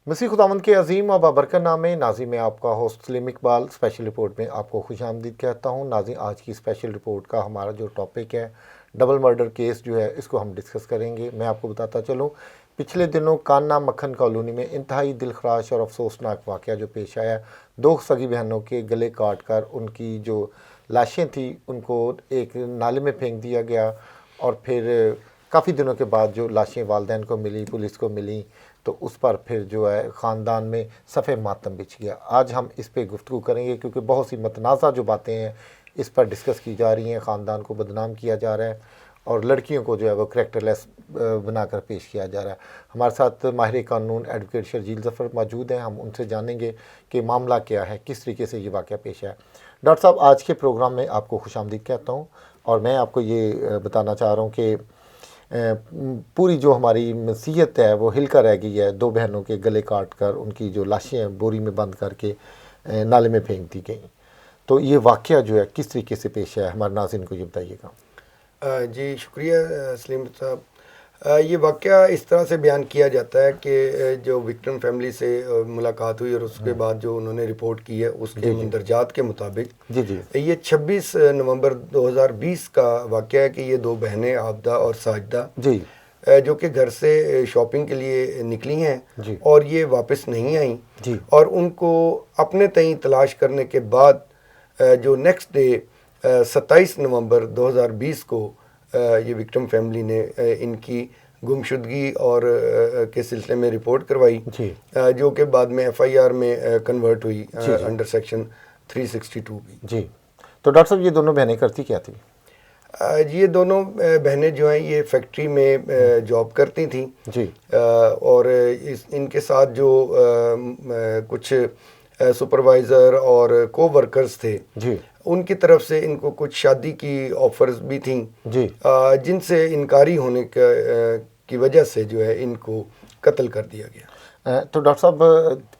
مسیح خداوند کے عظیم و بابرکت نام میں ناظرین، میں آپ کا ہوسٹ سلیم اقبال اسپیشل رپورٹ میں آپ کو خوش آمدید کہتا ہوں۔ ناظرین، آج کی اسپیشل رپورٹ کا ہمارا جو ٹاپک ہے ڈبل مرڈر کیس جو ہے، اس کو ہم ڈسکس کریں گے۔ میں آپ کو بتاتا چلوں، پچھلے دنوں کانا مکھن کالونی میں انتہائی دلخراش اور افسوسناک واقعہ جو پیش آیا، دو سگی بہنوں کے گلے کاٹ کر ان کی جو لاشیں تھیں ان کو ایک نالے میں پھینک دیا گیا، اور پھر کافی دنوں کے بعد جو لاشیں والدین کو ملی، پولیس کو ملی، تو اس پر پھر جو ہے خاندان میں صف ماتم بچھ گیا۔ آج ہم اس پہ گفتگو کریں گے کیونکہ بہت سی متنازع جو باتیں ہیں اس پر ڈسکس کی جا رہی ہیں۔ خاندان کو بدنام کیا جا رہا ہے اور لڑکیوں کو جو ہے وہ کریکٹر لیس بنا کر پیش کیا جا رہا ہے۔ ہمارے ساتھ ماہر قانون ایڈوکیٹ شرجیل ظفر موجود ہیں، ہم ان سے جانیں گے کہ معاملہ کیا ہے، کس طریقے سے یہ واقعہ پیش آیا۔ ڈاکٹر صاحب، آج کے پروگرام میں آپ کو خوش آمدید کہتا ہوں، اور میں آپ کو یہ بتانا چاہ رہا ہوں کہ پوری جو ہماری نصیحت ہے وہ ہل کر رہ گئی ہے۔ دو بہنوں کے گلے کاٹ کر ان کی جو لاشیں بوری میں بند کر کے نالے میں پھینک دی گئیں، تو یہ واقعہ جو ہے کس طریقے سے پیش ہے، ہمارے ناظرین کو یہ بتائیے گا۔ جی شکریہ سلیم صاحب۔ یہ واقعہ اس طرح سے بیان کیا جاتا ہے کہ جو وکٹم فیملی سے ملاقات ہوئی اور اس کے بعد جو انہوں نے رپورٹ کی ہے اس کے مندرجات کے مطابق یہ 26 نومبر 2020 کا واقعہ ہے کہ یہ دو بہنیں عابدہ اور ساجدہ جو کہ گھر سے شاپنگ کے لیے نکلی ہیں اور یہ واپس نہیں آئیں، اور ان کو اپنے تئیں تلاش کرنے کے بعد جو نیکسٹ ڈے 27 نومبر 2020 کو یہ وکٹم فیملی نے ان کی گمشدگی اور کے سلسلے میں رپورٹ کروائی، جو کہ بعد میں ایف آئی آر میں کنورٹ ہوئی انڈر سیکشن 362 بھی۔ جی، تو ڈاکٹر صاحب یہ دونوں بہنیں کرتی کیا تھی؟ یہ دونوں بہنیں جو ہیں یہ فیکٹری میں جاب کرتی تھیں، اور ان کے ساتھ جو کچھ سپروائزر اور کو ورکرز تھے ان کی طرف سے ان کو کچھ شادی کی آفرز بھی تھیں، جن سے انکاری ہونے کی وجہ سے جو ہے ان کو قتل کر دیا گیا۔ تو ڈاکٹر صاحب،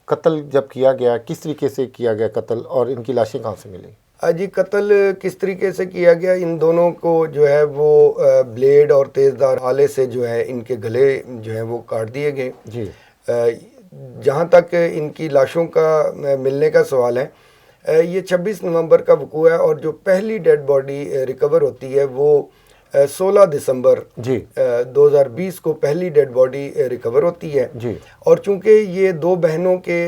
قتل جب کیا گیا کس طریقے سے کیا گیا قتل، اور ان کی لاشیں کہاں سے ملی؟ جی، قتل کس طریقے سے کیا گیا، ان دونوں کو جو ہے وہ بلیڈ اور تیز دھار آلے سے جو ہے ان کے گلے جو ہے وہ کاٹ دیے گئے۔ جہاں تک ان کی لاشوں کا ملنے کا سوال ہے، یہ 26 نومبر کا وقوع ہے، اور جو پہلی ڈیڈ باڈی ریکور ہوتی ہے وہ 16 دسمبر 2020 کو پہلی ڈیڈ باڈی ریکور ہوتی ہے، اور چونکہ یہ دو بہنوں کے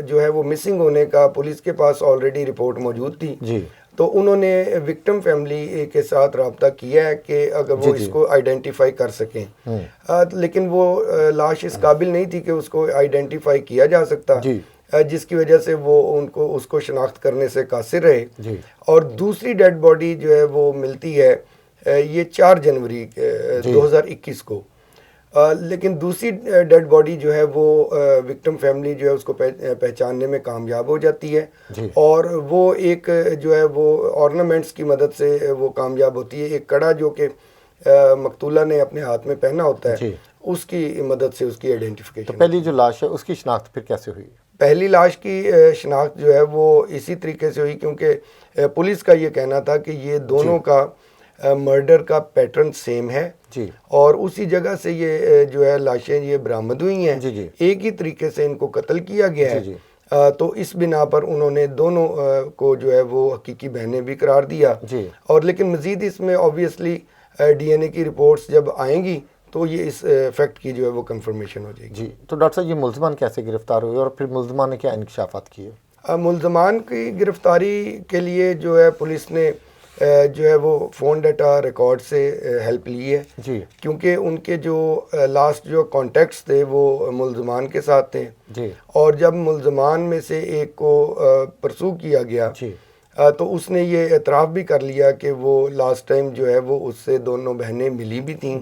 جو ہے وہ مسنگ ہونے کا پولیس کے پاس آلریڈی رپورٹ موجود تھی، تو انہوں نے وکٹم فیملی کے ساتھ رابطہ کیا ہے کہ اگر وہ اس کو آئیڈینٹیفائی کر سکیں، لیکن وہ لاش اس قابل نہیں تھی کہ اس کو آئیڈینٹیفائی کیا جا سکتا، جس کی وجہ سے وہ اس کو شناخت کرنے سے قاصر رہے۔ اور دوسری ڈیڈ باڈی جو ہے وہ ملتی ہے یہ 4 جنوری 2021 کو، لیکن دوسری ڈیڈ باڈی جو ہے وہ وکٹم فیملی جو ہے اس کو پہچاننے میں کامیاب ہو جاتی ہے، اور وہ ایک جو ہے وہ آرنامنٹس کی مدد سے وہ کامیاب ہوتی ہے۔ ایک کڑا جو کہ مقتولہ نے اپنے ہاتھ میں پہنا ہوتا ہے، اس کی مدد سے اس کی آئیڈینٹیفیکیشن۔ تو پہلی جو لاش ہے اس کی شناخت پھر کیسے ہوئی؟ پہلی لاش کی شناخت جو ہے وہ اسی طریقے سے ہوئی، کیونکہ پولیس کا یہ کہنا تھا کہ یہ دونوں کا مرڈر کا پیٹرن سیم ہے، اور اسی جگہ سے یہ جو ہے لاشیں یہ برآمد ہوئی ہیں، ایک ہی طریقے سے ان کو قتل کیا گیا ہے، تو اس بنا پر انہوں نے دونوں کو جو ہے وہ حقیقی بہنیں بھی قرار دیا، اور لیکن مزید اس میں آبویسلی ڈی این اے کی رپورٹس جب آئیں گی تو یہ اس فیکٹ کی جو ہے وہ کنفرمیشن ہو جائے گی۔ تو ڈاکٹر صاحب، یہ ملزمان کیسے گرفتار ہوئے اور پھر ملزمان نے کیا انکشافات کیے؟ ملزمان کی گرفتاری کے لیے جو ہے پولیس نے جو ہے وہ فون ڈیٹا ریکارڈ سے ہیلپ لی ہے، کیونکہ ان کے جو لاسٹ جو کانٹیکٹس تھے وہ ملزمان کے ساتھ تھے، اور جب ملزمان میں سے ایک کو پرسو کیا گیا تو اس نے یہ اعتراف بھی کر لیا کہ وہ لاسٹ ٹائم جو ہے وہ اس سے دونوں بہنیں ملی بھی تھیں،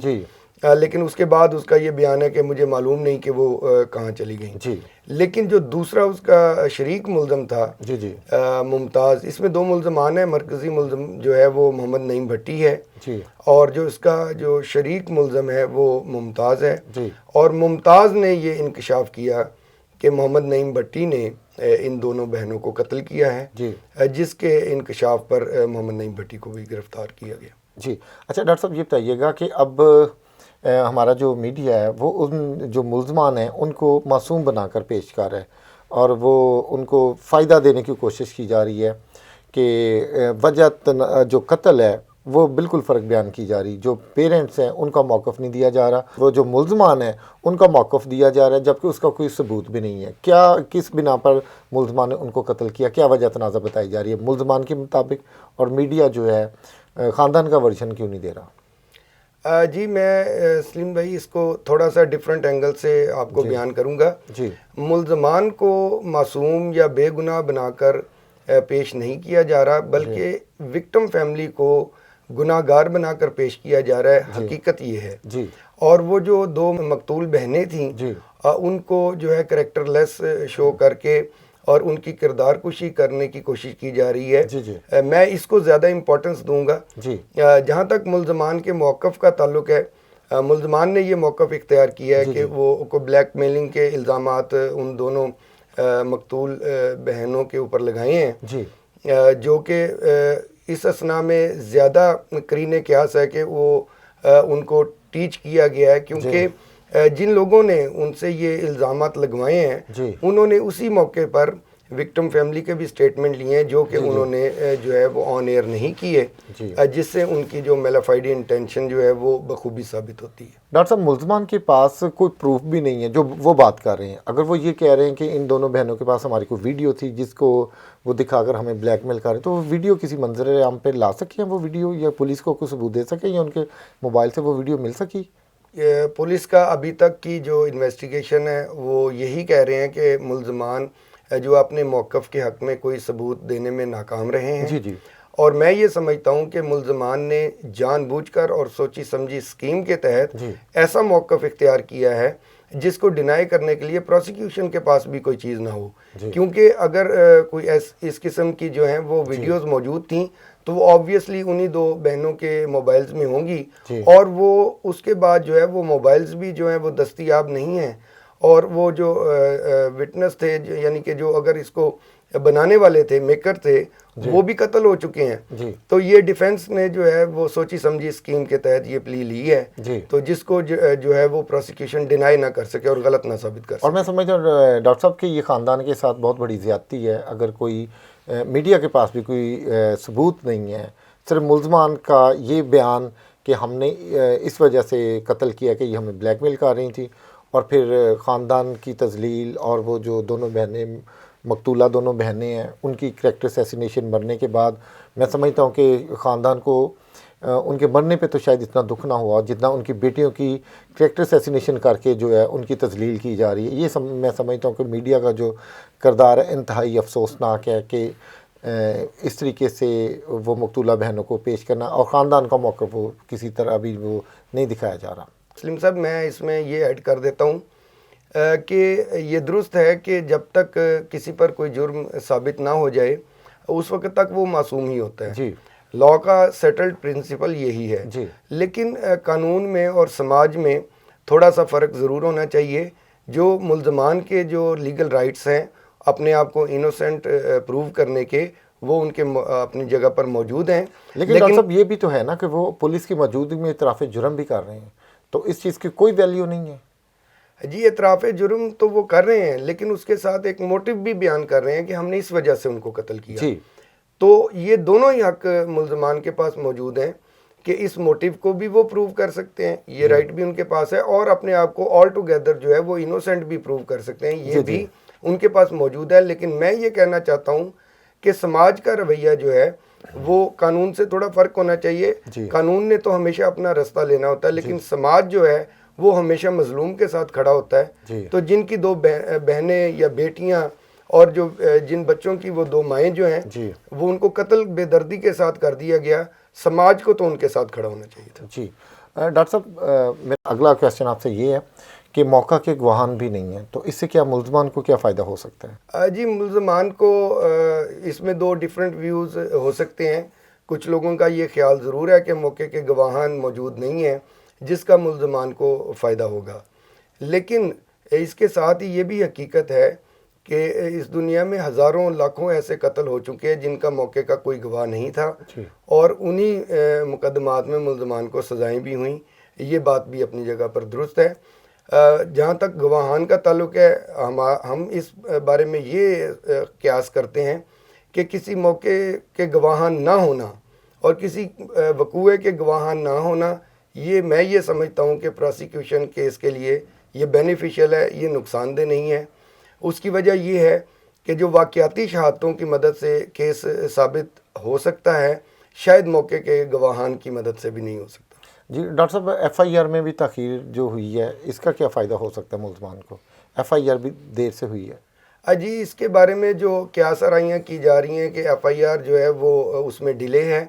لیکن اس کے بعد اس کا یہ بیان ہے کہ مجھے معلوم نہیں کہ وہ کہاں چلی گئیں۔ لیکن جو دوسرا اس کا شریک ملزم تھا ممتاز، اس میں 2 ملزمان ہیں، مرکزی ملزم جو ہے وہ محمد نعیم بھٹی ہے، اور جو اس کا جو شریک ملزم ہے وہ ممتاز ہے، اور ممتاز نے یہ انکشاف کیا کہ محمد نعیم بھٹی نے ان دونوں بہنوں کو قتل کیا ہے، جس کے انکشاف پر محمد نعیم بھٹی کو بھی گرفتار کیا گیا۔ اچھا ڈاکٹر صاحب، یہ بتائیے گا کہ اب ہمارا جو میڈیا ہے وہ ان جو ملزمان ہیں ان کو معصوم بنا کر پیش کر رہا ہے، اور وہ ان کو فائدہ دینے کی کوشش کی جا رہی ہے کہ وجہ جو قتل ہے وہ بالکل فرق بیان کی جا رہی، جو پیرنٹس ہیں ان کا موقف نہیں دیا جا رہا، وہ جو ملزمان ہیں ان کا موقف دیا جا رہا ہے، جبکہ اس کا کوئی ثبوت بھی نہیں ہے۔ کیا کس بنا پر ملزمان نے ان کو قتل کیا، کیا وجہ تنازع بتائی جا رہی ہے ملزمان کے مطابق، اور میڈیا جو ہے خاندان کا ورژن کیوں نہیں دے رہا؟ جی میں سلیم بھائی اس کو تھوڑا سا ڈیفرنٹ اینگل سے آپ کو بیان کروں گا۔ جی ملزمان کو معصوم یا بے گناہ بنا کر پیش نہیں کیا جا رہا، بلکہ وکٹم فیملی کو گناہ گار بنا کر پیش کیا جا رہا ہے۔ حقیقت یہ ہے، جی اور وہ جو دو مقتول بہنیں تھیں جی ان کو جو ہے کریکٹر لیس شو کر کے اور ان کی کردار کشی کرنے کی کوشش کی جا رہی ہے۔ جی جی میں اس کو زیادہ امپورٹنس دوں گا۔ جی جہاں تک ملزمان کے موقف کا تعلق ہے، ملزمان نے یہ موقف اختیار کیا ہے کہ وہ کو بلیک میلنگ کے الزامات ان دونوں مقتول بہنوں کے اوپر لگائے ہیں، جی جو کہ اس اثنا میں زیادہ قرینِ قیاس ہے کہ وہ ان کو ٹیچ کیا گیا ہے، کیونکہ جن لوگوں نے ان سے یہ الزامات لگوائے ہیں جی انہوں نے اسی موقع پر وکٹم فیملی کے بھی سٹیٹمنٹ لیے ہیں، جو کہ انہوں نے جو ہے وہ آن ایئر نہیں کیے، جی جس سے ان کی جو میلافائڈ انٹینشن جو ہے وہ بخوبی ثابت ہوتی ہے۔ ڈاکٹر صاحب، ملزمان کے پاس کوئی پروف بھی نہیں ہے جو وہ بات کر رہے ہیں۔ اگر وہ یہ کہہ رہے ہیں کہ ان دونوں بہنوں کے پاس ہماری کوئی ویڈیو تھی جس کو وہ دکھا کر ہمیں بلیک میل کر رہے ہیں، تو وہ ویڈیو کسی منظر عام پہ لا سکے ہیں وہ ویڈیو، یا پولیس کو کوئی ثبوت دے سکے، یا ان کے موبائل سے وہ ویڈیو مل سکی؟ پولیس کا ابھی تک کی جو انویسٹیگیشن ہے وہ یہی کہہ رہے ہیں کہ ملزمان جو اپنے موقف کے حق میں کوئی ثبوت دینے میں ناکام رہے ہیں، جی جی اور میں یہ سمجھتا ہوں کہ ملزمان نے جان بوجھ کر اور سوچی سمجھی اسکیم کے تحت جی ایسا موقف اختیار کیا ہے جس کو ڈینائی کرنے کے لیے پروسیکیوشن کے پاس بھی کوئی چیز نہ ہو، کیونکہ اگر کوئی اس قسم کی جو ہیں وہ ویڈیوز موجود تھیں تو وہ آبویسلی انہی دو بہنوں کے موبائلز میں ہوں گی، اور وہ اس کے بعد جو ہے وہ موبائلز بھی جو ہیں وہ دستیاب نہیں ہیں، اور وہ جو وٹنس تھے یعنی کہ جو اگر اس کو بنانے والے تھے، میکر تھے، وہ بھی قتل ہو چکے ہیں۔ تو یہ ڈیفنس نے جو ہے وہ سوچی سمجھی اسکیم کے تحت یہ پلی لی ہے، تو جس کو جو ہے وہ پروسیکیوشن ڈینائی نہ کر سکے اور غلط نہ ثابت کر سکے۔ اور میں سمجھتا ہوں ڈاکٹر صاحب کہ یہ خاندان کے ساتھ بہت بڑی زیادتی ہے، اگر کوئی میڈیا کے پاس بھی کوئی ثبوت نہیں ہے، صرف ملزمان کا یہ بیان کہ ہم نے اس وجہ سے قتل کیا کہ یہ ہمیں بلیک میل کر رہی تھی، اور پھر خاندان کی تذلیل، اور وہ جو دونوں بہنیں مقتولہ دونوں بہنیں ہیں ان کی کریکٹر اسیسینیشن مرنے کے بعد، میں سمجھتا ہوں کہ خاندان کو ان کے مرنے پہ تو شاید اتنا دکھ نہ ہوا جتنا ان کی بیٹیوں کی کریکٹر اسیسینیشن کر کے جو ہے ان کی تذلیل کی جا رہی ہے۔ یہ میں سمجھتا ہوں کہ میڈیا کا جو کردار ہے انتہائی افسوسناک ہے کہ اس طریقے سے وہ مقتولہ بہنوں کو پیش کرنا، اور خاندان کا موقف وہ کسی طرح بھی وہ نہیں دکھایا جا رہا۔ سلیم صاحب، میں اس میں یہ ایڈ کر دیتا ہوں کہ یہ درست ہے کہ جب تک کسی پر کوئی جرم ثابت نہ ہو جائے اس وقت تک وہ معصوم ہی ہوتا ہے۔ لاء کا سیٹلڈ پرنسپل یہی ہے، لیکن قانون میں اور سماج میں تھوڑا سا فرق ضرور ہونا چاہیے۔ جو ملزمان کے جو لیگل رائٹس ہیں اپنے آپ کو انوسنٹ پروو کرنے کے، وہ ان کے اپنی جگہ پر موجود ہیں، لیکن ڈاکٹر صاحب یہ بھی تو ہے نا کہ وہ پولیس کی موجودگی میں اعتراف جرم بھی کر رہے ہیں، تو اس چیز کی کوئی ویلیو نہیں ہے۔ جی، اعتراف جرم تو وہ کر رہے ہیں، لیکن اس کے ساتھ ایک موٹیو بھی بیان کر رہے ہیں کہ ہم نے اس وجہ سے ان کو قتل کیا۔ تو یہ دونوں ہی حق ملزمان کے پاس موجود ہیں کہ اس موٹیو کو بھی وہ پروو کر سکتے ہیں، یہ رائٹ بھی ان کے پاس ہے، اور اپنے آپ کو آل ٹوگیدر جو ہے وہ انوسنٹ بھی پروو کر سکتے ہیں، یہ بھی ان کے پاس موجود ہے۔ لیکن میں یہ کہنا چاہتا ہوں کہ سماج کا رویہ جو ہے وہ قانون سے تھوڑا فرق ہونا چاہیے۔ قانون نے تو ہمیشہ اپنا رستہ لینا ہوتا ہے، لیکن سماج جو ہے وہ ہمیشہ مظلوم کے ساتھ کھڑا ہوتا ہے۔ تو جن کی دو بہنیں یا بیٹیاں اور جو جن بچوں کی وہ دو مائیں جو ہیں وہ ان کو قتل بے دردی کے ساتھ کر دیا گیا، سماج کو تو ان کے ساتھ کھڑا ہونا چاہیے تھا۔ جی ڈاکٹر صاحب، میرا اگلا کویسچن آپ سے یہ ہے کہ موقع کے گواہان بھی نہیں ہیں، تو اس سے کیا ملزمان کو کیا فائدہ ہو سکتا ہے؟ جی، ملزمان کو اس میں دو ڈیفرنٹ ویوز ہو سکتے ہیں۔ کچھ لوگوں کا یہ خیال ضرور ہے کہ موقع کے گواہان موجود نہیں ہیں جس کا ملزمان کو فائدہ ہوگا، لیکن اس کے ساتھ ہی یہ بھی حقیقت ہے کہ اس دنیا میں ہزاروں لاکھوں ایسے قتل ہو چکے ہیں جن کا موقع کا کوئی گواہ نہیں تھا، اور انہی مقدمات میں ملزمان کو سزائیں بھی ہوئیں۔ یہ بات بھی اپنی جگہ پر درست ہے. جہاں تک گواہان کا تعلق ہے، ہم اس بارے میں یہ قیاس کرتے ہیں کہ کسی موقع کے گواہان نہ ہونا اور کسی وقوعے کے گواہان نہ ہونا، میں یہ سمجھتا ہوں کہ پروسیکیوشن کیس کے لیے یہ بینیفیشل ہے، یہ نقصان دہ نہیں ہے. اس کی وجہ یہ ہے کہ جو واقعاتی شہادتوں کی مدد سے کیس ثابت ہو سکتا ہے، شاید موقع کے گواہان کی مدد سے بھی نہیں ہو سکتا. جی ڈاکٹر صاحب، ایف آئی آر میں بھی تاخیر جو ہوئی ہے، اس کا کیا فائدہ ہو سکتا ہے ملزمان کو؟ ایف آئی آر بھی دیر سے ہوئی ہے. جی، اس کے بارے میں جو قیاس آرائیاں کی جا رہی ہیں کہ ایف آئی آر جو ہے وہ اس میں ڈیلے ہے.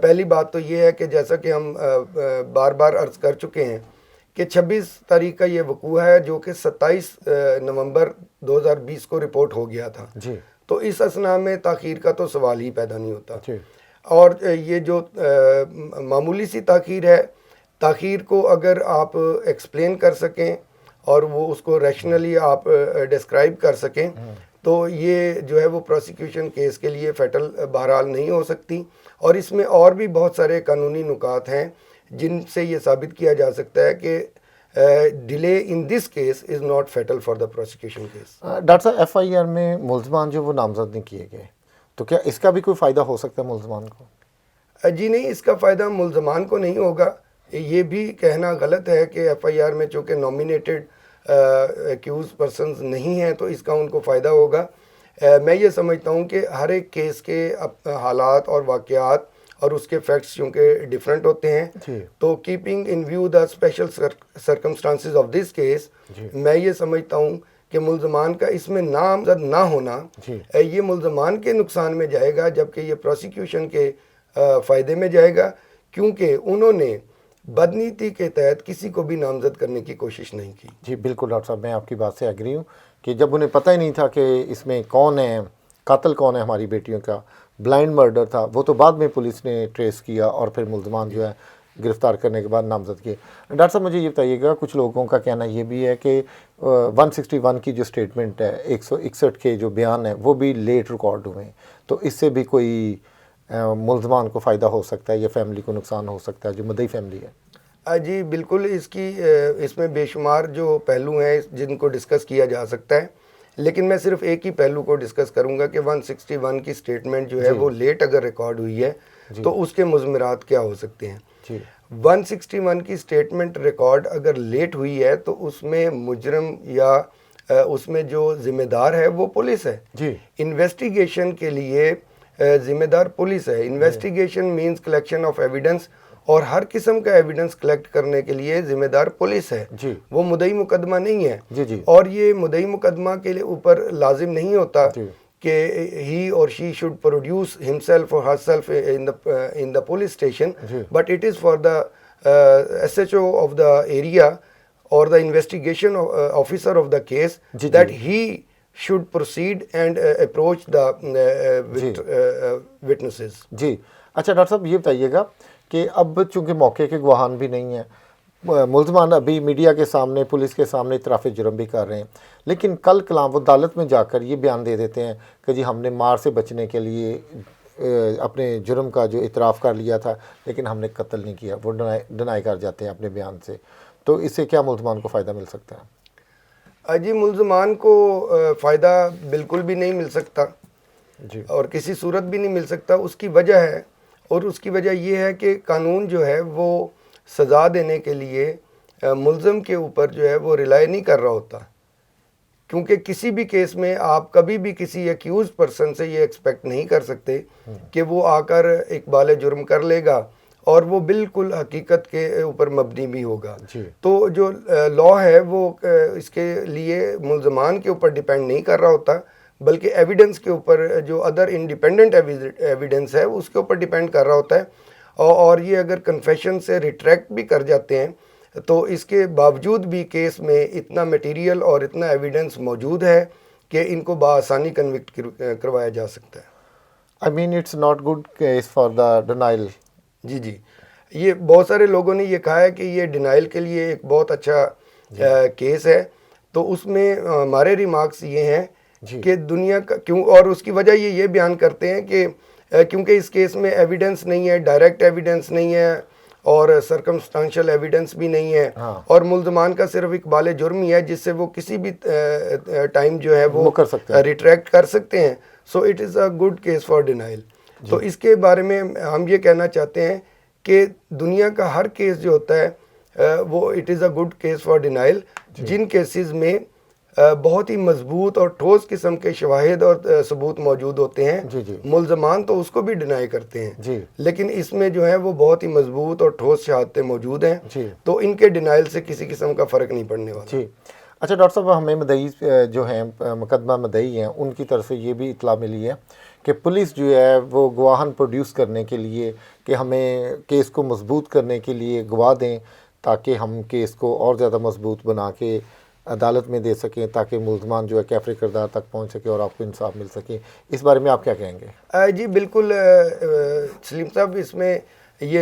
پہلی بات تو یہ ہے کہ جیسا کہ ہم بار بار عرض کر چکے ہیں کہ 26 تاریخ کا یہ وقوع ہے جو کہ 27 نومبر 2020 کو رپورٹ ہو گیا تھا. جی. تو اس اثنا میں تاخیر کا تو سوال ہی پیدا نہیں ہوتا. جی. اور یہ جو معمولی سی تاخیر ہے، تاخیر کو اگر آپ ایکسپلین کر سکیں اور وہ اس کو ریشنلی آپ ڈسکرائب کر سکیں تو یہ جو ہے وہ پروسیکیوشن کیس کے لیے فیٹل بہرحال نہیں ہو سکتی. اور اس میں اور بھی بہت سارے قانونی نکات ہیں جن سے یہ ثابت کیا جا سکتا ہے کہ delay in this case is not fatal for the prosecution case. Doctor صاحب، ایف آئی آر میں ملزمان جو وہ نامزد نہیں کیے گئے، تو کیا اس کا بھی کوئی فائدہ ہو سکتا ہے ملزمان کو؟ جی نہیں، اس کا فائدہ ملزمان کو نہیں ہوگا. یہ بھی کہنا غلط ہے کہ ایف آئی آر میں چونکہ نامینیٹڈ ایکیوز پرسنز نہیں ہیں تو اس کا ان کو فائدہ ہوگا. میں یہ سمجھتا ہوں کہ ہر ایک کیس کے حالات اور واقعات اور اس کے فیکٹس چونکہ ڈیفرنٹ ہوتے ہیں، تو keeping in view the special circumstances of this case, میں یہ سمجھتا ہوں کہ ملزمان کا اس میں نامزد نہ ہونا یہ ملزمان کے نقصان میں جائے گا جبکہ یہ پروسیکیوشن کے فائدے میں جائے گا، کیونکہ انہوں نے بدنیتی کے تحت کسی کو بھی نامزد کرنے کی کوشش نہیں کی. جی بالکل ڈاکٹر صاحب، میں آپ کی بات سے ایگری ہوں کہ جب انہیں پتہ ہی نہیں تھا کہ اس میں کون ہے، قاتل کون ہے ہماری بیٹیوں کا، بلائنڈ مرڈر تھا، وہ تو بعد میں پولیس نے ٹریس کیا اور پھر ملزمان جو ہے گرفتار کرنے کے بعد نامزد کیے. ڈاکٹر صاحب مجھے یہ بتائیے گا، کچھ لوگوں کا کہنا یہ بھی ہے کہ 161 کی جو سٹیٹمنٹ ہے، 161 کے جو بیان ہیں وہ بھی لیٹ ریکارڈ ہوئے ہیں، تو اس سے بھی کوئی ملزمان کو فائدہ ہو سکتا ہے یا فیملی کو نقصان ہو سکتا ہے جو مدعی فیملی ہے؟ جی بالکل، اس میں بے شمار جو پہلو ہیں جن کو ڈسکس کیا جا سکتا ہے، لیکن میں صرف ایک ہی پہلو کو ڈسکس کروں گا کہ 161 کی سٹیٹمنٹ جو ہے وہ لیٹ اگر ریکارڈ ہوئی ہے تو اس کے مضمرات کیا ہو سکتے ہیں. 161 کی سٹیٹمنٹ ریکارڈ اگر لیٹ ہوئی ہے تو اس میں مجرم یا اس میں جو ذمہ دار ہے وہ پولیس ہے. انویسٹیگیشن کے لیے ذمہ دار پولیس ہے. Investigation means collection of evidence, اور ہر قسم کا ایویڈنس کلیکٹ کرنے کے لیے ذمہ دار پولیس ہے. وہ مدعی مقدمہ نہیں ہے. اور یہ مدعی مقدمہ کے لیے اوپر لازم نہیں ہوتا کہ ہی اور شی شوڈ پروڈیوس ہمسیلف اور her self in the police station, but it is for the S H O of the area اور دا investigation officer of the case that he should proceed and approach the witnesses. جی اچھا doctor صاحب یہ بتائیے گا کہ اب چونکہ موقع کے گواہان بھی نہیں ہیں، ملزمان ابھی میڈیا کے سامنے، پولیس کے سامنے اعتراف جرم بھی کر رہے ہیں، لیکن کل کلام وہ عدالت میں جا کر یہ بیان دے دیتے ہیں کہ جی ہم نے مار سے بچنے کے لیے اپنے جرم کا جو اعتراف کر لیا تھا لیکن ہم نے قتل نہیں کیا، وہ ڈنائی کر جاتے ہیں اپنے بیان سے. تو اس سے کیا ملزمان کو فائدہ مل سکتا ہے؟ جی ملزمان کو فائدہ بالکل بھی نہیں مل سکتا اور کسی صورت بھی نہیں مل سکتا. اس کی وجہ ہے، اور اس کی وجہ یہ ہے کہ قانون جو ہے وہ سزا دینے کے لیے ملزم کے اوپر جو ہے وہ ریلائی نہیں کر رہا ہوتا، کیونکہ کسی بھی کیس میں آپ کبھی بھی کسی ایکیوز پرسن سے یہ ایکسپیکٹ نہیں کر سکتے کہ وہ آ کر اقبال جرم کر لے گا اور وہ بالکل حقیقت کے اوپر مبنی بھی ہوگا. تو جو لا ہے وہ اس کے لیے ملزمان کے اوپر ڈیپینڈ نہیں کر رہا ہوتا، بلکہ ایویڈنس کے اوپر، جو ادر انڈیپینڈنٹ ایویڈنس ہے اس کے اوپر ڈیپینڈ کر رہا ہوتا ہے. اور یہ اگر کنفیشن سے ریٹریکٹ بھی کر جاتے ہیں تو اس کے باوجود بھی کیس میں اتنا میٹیریل اور اتنا ایویڈنس موجود ہے کہ ان کو بآسانی کنوکٹ کروایا جا سکتا ہے. I mean it's not good case for the denial. جی یہ بہت سارے لوگوں نے یہ کہا ہے کہ یہ ڈینائل کے لیے ایک بہت اچھا کیس ہے. تو اس میں ہمارے ریمارکس یہ ہیں کہ دنیا کا کیوں، اور اس کی وجہ یہ بیان کرتے ہیں کہ کیونکہ اس کیس میں ایویڈنس نہیں ہے، ڈائریکٹ ایویڈنس نہیں ہے، اور سرکمسٹانشل ایویڈنس بھی نہیں ہے اور ملزمان کا صرف اقبال جرم ہی ہے جس سے وہ کسی بھی ٹائم جو ہے وہ ریٹریکٹ کر سکتے ہیں. So it is a good case for denial. تو اس کے بارے میں ہم یہ کہنا چاہتے ہیں کہ دنیا کا ہر کیس جو ہوتا ہے وہ it is a good case for denial. جن کیسز میں بہت ہی مضبوط اور ٹھوس قسم کے شواہد اور ثبوت موجود ہوتے ہیں, ملزمان تو اس کو بھی ڈینائی کرتے ہیں, لیکن اس میں جو ہے وہ بہت ہی مضبوط اور ٹھوس شہادتیں موجود ہیں, تو ان کے ڈینائل سے کسی قسم کا فرق نہیں پڑنے والا. اچھا ڈاکٹر صاحب, ہمیں مدعی جو ہیں مقدمہ مدعی ہیں ان کی طرف سے یہ بھی اطلاع ملی ہے کہ پولیس جو ہے وہ گواہان پروڈیوس کرنے کے لیے کہ ہمیں کیس کو مضبوط کرنے کے لیے گواہ دیں تاکہ ہم کیس کو اور زیادہ مضبوط بنا کے عدالت میں دے سکیں تاکہ ملزمان جو ہے کیفر کردار تک پہنچ سکے اور آپ کو انصاف مل سکے. اس بارے میں آپ کیا کہیں گے؟ جی بالکل سلیم صاحب, اس میں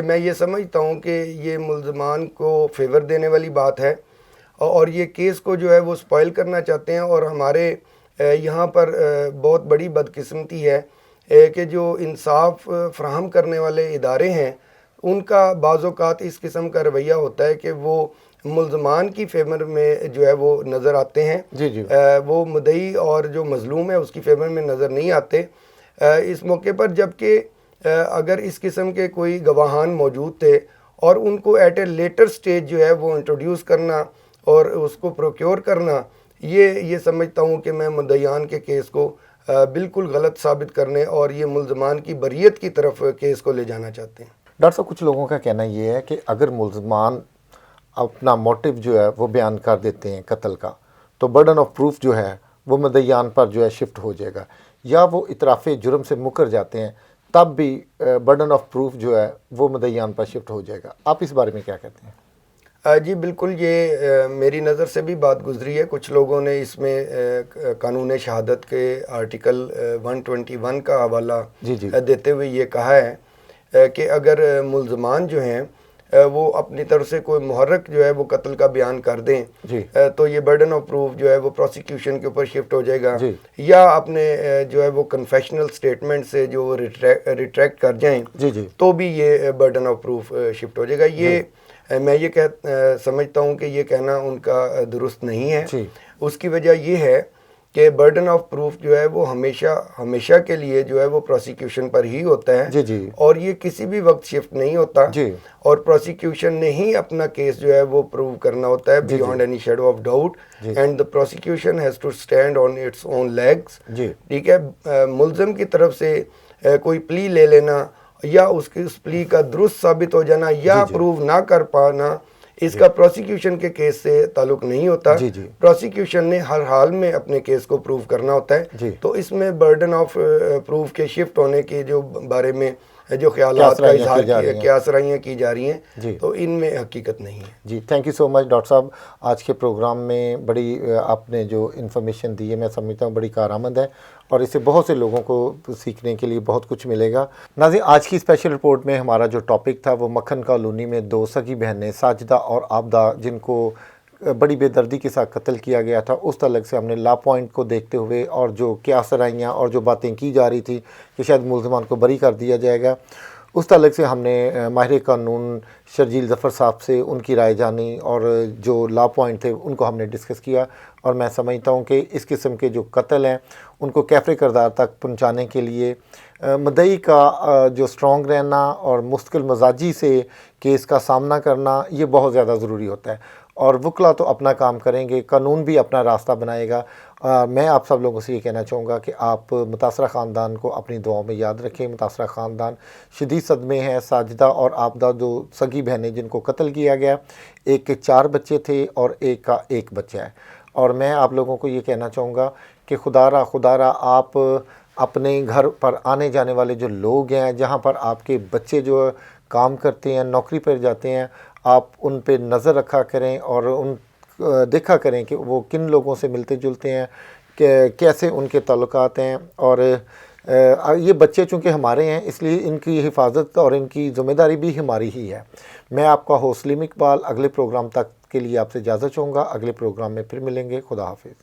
میں یہ سمجھتا ہوں کہ یہ ملزمان کو فیور دینے والی بات ہے اور یہ کیس کو جو ہے وہ سپائل کرنا چاہتے ہیں. اور ہمارے یہاں پر بہت بڑی بدقسمتی ہے کہ جو انصاف فراہم کرنے والے ادارے ہیں ان کا بعض اوقات اس قسم کا رویہ ہوتا ہے کہ وہ ملزمان کی فیور میں جو ہے وہ نظر آتے ہیں, وہ مدعی اور جو مظلوم ہے اس کی فیور میں نظر نہیں آتے. اس موقع پر جبکہ اگر اس قسم کے کوئی گواہان موجود تھے اور ان کو ایٹ اے لیٹر سٹیج جو ہے وہ انٹروڈیوس کرنا اور اس کو پروکیور کرنا, یہ سمجھتا ہوں کہ میں مدعیان کے کیس کو بالکل غلط ثابت کرنے اور یہ ملزمان کی بریت کی طرف کیس کو لے جانا چاہتے ہیں. ڈاکٹر صاحب, کچھ لوگوں کا کہنا یہ ہے کہ اگر ملزمان اپنا موٹیو جو ہے وہ بیان کر دیتے ہیں قتل کا, تو برڈن آف پروف جو ہے وہ مدعیان پر جو ہے شفٹ ہو جائے گا, یا وہ اعتراف جرم سے مکر جاتے ہیں تب بھی برڈن آف پروف جو ہے وہ مدعیان پر شفٹ ہو جائے گا. آپ اس بارے میں کیا کہتے ہیں؟ جی بالکل, یہ میری نظر سے بھی بات گزری ہے. کچھ لوگوں نے اس میں قانون شہادت کے آرٹیکل 121 کا حوالہ دیتے ہوئے یہ کہا ہے کہ اگر ملزمان جو ہیں وہ اپنی طرف سے کوئی محرک جو ہے وہ قتل کا بیان کر دیں تو یہ برڈن آف پروف جو ہے وہ پروسیکیوشن کے اوپر شفٹ ہو جائے گا, یا اپنے جو ہے وہ کنفیشنل سٹیٹمنٹ سے جو ریٹریکٹ کر جائیں تو بھی یہ برڈن آف پروف شفٹ ہو جائے گا. یہ میں یہ سمجھتا ہوں کہ یہ کہنا ان کا درست نہیں ہے. اس کی وجہ یہ ہے کہ برڈن آف پروف جو ہے وہ ہمیشہ کے لیے جو ہے وہ پروسیکیوشن پر ہی ہوتا ہے, اور یہ کسی بھی وقت شفٹ نہیں ہوتا, اور پروسیکیوشن نے ہی اپنا کیس جو ہے وہ پروو کرنا ہوتا ہے beyond any shadow of doubt, and the prosecution has to stand on its own legs. ٹھیک ہے, ملزم کی طرف سے کوئی پلی لے لینا یا اس پلی کا درست ثابت ہو جانا یا پروو نہ کر پانا, اس کا پروسیکیوشن کے کیس سے تعلق نہیں ہوتا. پروسیکیوشن نے ہر حال میں اپنے کیس کو پروو کرنا ہوتا ہے. تو اس میں برڈن آف پروف کے شفٹ ہونے کے جو بارے میں جو خیالات کا اظہار کیا سرائیاں کی جا رہی ہیں تو ان میں حقیقت نہیں ہے. جی thank you so much doctor صاحب. آج کے پروگرام میں بڑی آپ نے جو انفارمیشن دی ہے میں سمجھتا ہوں بڑی کارآمد ہے اور اس سے بہت سے لوگوں کو سیکھنے کے لیے بہت کچھ ملے گا. ناظرین, آج کی اسپیشل رپورٹ میں ہمارا جو ٹاپک تھا وہ مکھن کالونی میں دو سگی بہنیں ساجدہ اور عابدہ جن کو بڑی بے دردی کے ساتھ قتل کیا گیا تھا, اس تعلق سے ہم نے لا پوائنٹ کو دیکھتے ہوئے اور جو کیا سرائیاں اور جو باتیں کی جا رہی تھی کہ شاید ملزمان کو بری کر دیا جائے گا, اس تعلق سے ہم نے ماہر قانون شرجیل ظفر صاحب سے ان کی رائے جانی اور جو لا پوائنٹ تھے ان کو ہم نے ڈسکس کیا. اور میں سمجھتا ہوں کہ اس قسم کے جو قتل ہیں ان کو کیفر کردار تک پہنچانے کے لیے مدعی کا جو اسٹرانگ رہنا اور مستقل مزاجی سے کیس کا سامنا کرنا یہ بہت زیادہ ضروری ہوتا ہے, اور وکلا تو اپنا کام کریں گے, قانون بھی اپنا راستہ بنائے گا. میں آپ سب لوگوں سے یہ کہنا چاہوں گا کہ آپ متاثرہ خاندان کو اپنی دعاؤں میں یاد رکھیں. متاثرہ خاندان شدید صدمے ہیں. ساجدہ اور عابدہ جو سگی بہنیں جن کو قتل کیا گیا, ایک کے 4 بچے تھے اور ایک کا 1 بچہ ہے. اور میں آپ لوگوں کو یہ کہنا چاہوں گا کہ خدا را آپ اپنے گھر پر آنے جانے والے جو لوگ ہیں جہاں پر آپ کے بچے جو کام کرتے ہیں, نوکری پر جاتے ہیں, آپ ان پہ نظر رکھا کریں اور ان دیکھا کریں کہ وہ کن لوگوں سے ملتے جلتے ہیں, کہ کیسے ان کے تعلقات ہیں. اور یہ بچے چونکہ ہمارے ہیں اس لیے ان کی حفاظت اور ان کی ذمہ داری بھی ہماری ہی ہے. میں آپ کا ہوسٹ سلیم اقبال اگلے پروگرام تک کے لیے آپ سے اجازت چاہوں گا. اگلے پروگرام میں پھر ملیں گے. خدا حافظ.